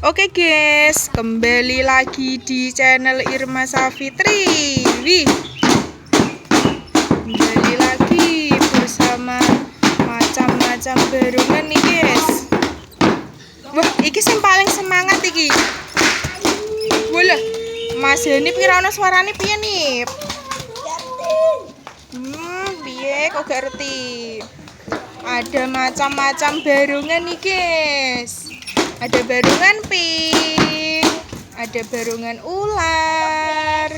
Oke guys, kembali lagi di channel Irma Safitri. Wih, kembali lagi bersama macam-macam barungan nih guys. Wah, iki yang paling semangat iki. Boleh, Mas Hani pirana suarane piye nih? Piye kok gak ngerti. Ada macam-macam barungan nih guys. Ada barungan pink, ada barungan ular,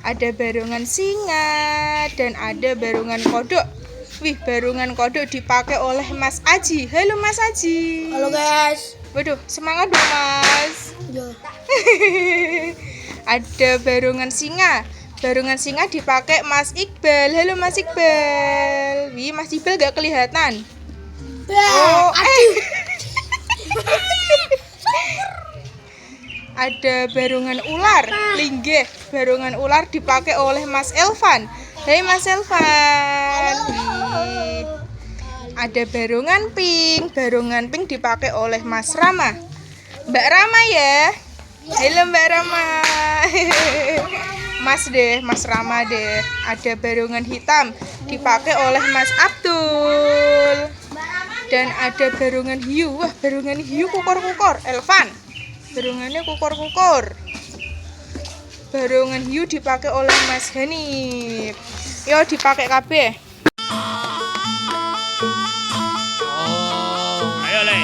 ada barungan singa, dan ada barungan kodok. Wih, barungan kodok dipakai oleh Mas Aji. Halo Mas Aji. Halo guys. Waduh, semangat dong Mas. Ya. Ada barungan singa. Barungan singa dipakai Mas Iqbal. Halo Mas Iqbal. Wih, Mas Iqbal gak kelihatan. Oh, ada barungan ular, linggih. Barungan ular dipakai oleh Mas Elvan. Hai Mas Elvan. Wih. Ada barungan pink. Barungan pink dipakai oleh Mas Rama. Mbak Rama ya. Halo Mbak Rama. Mas Rama deh. Ada barungan hitam dipakai oleh Mas Abdul. Dan ada barungan hiu. Wah, barungan hiu kukor-kukor. Elvan, barungannya kukor-kukor. Barungan hiu dipakai oleh Mas Hani. Yo, dipakai kabeh. Ayo le.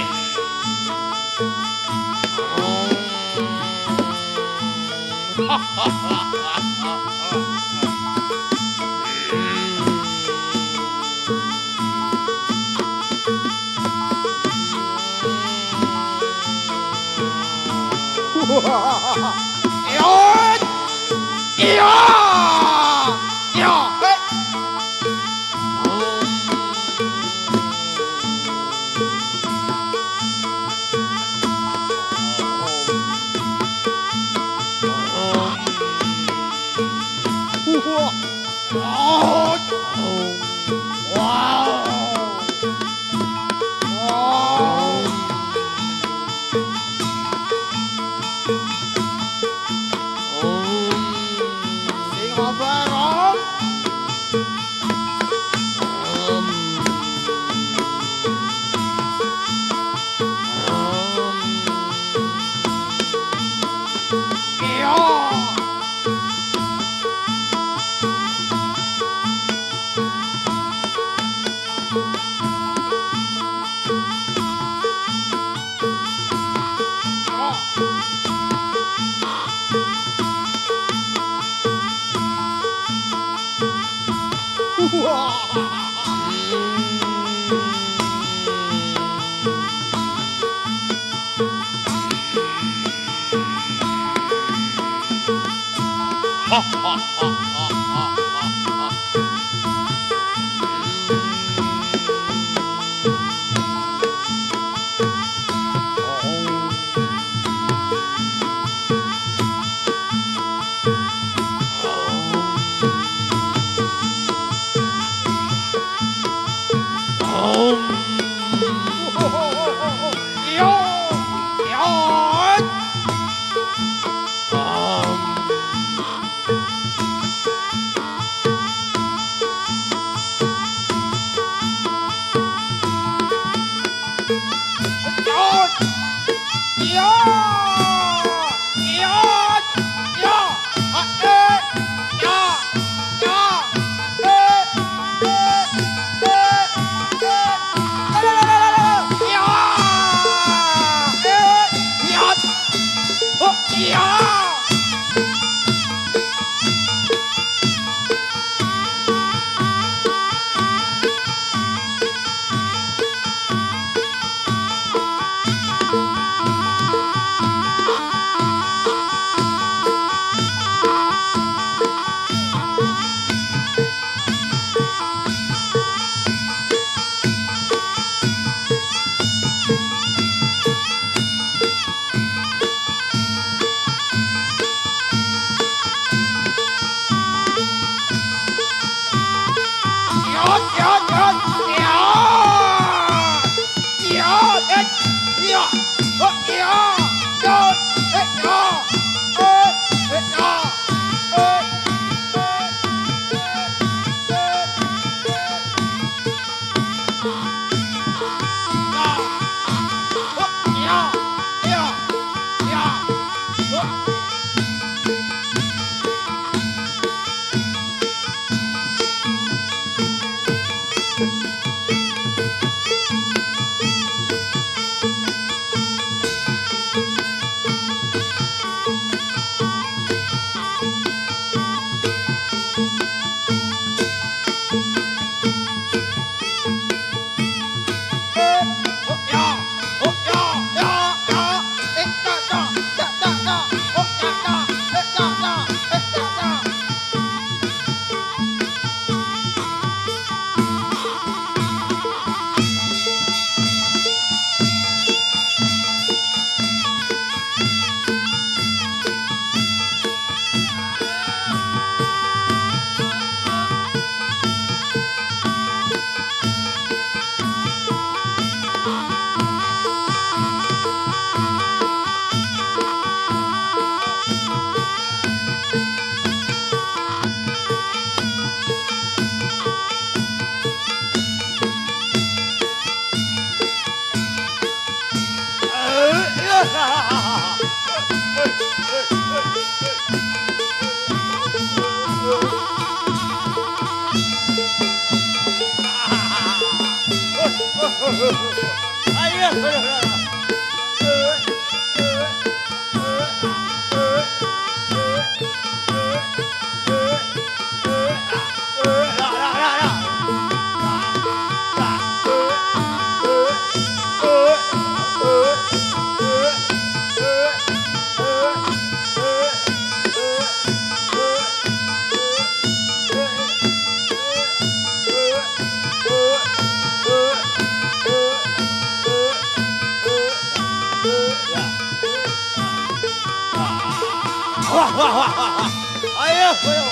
哎呀，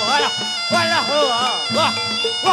完了，完了，哇！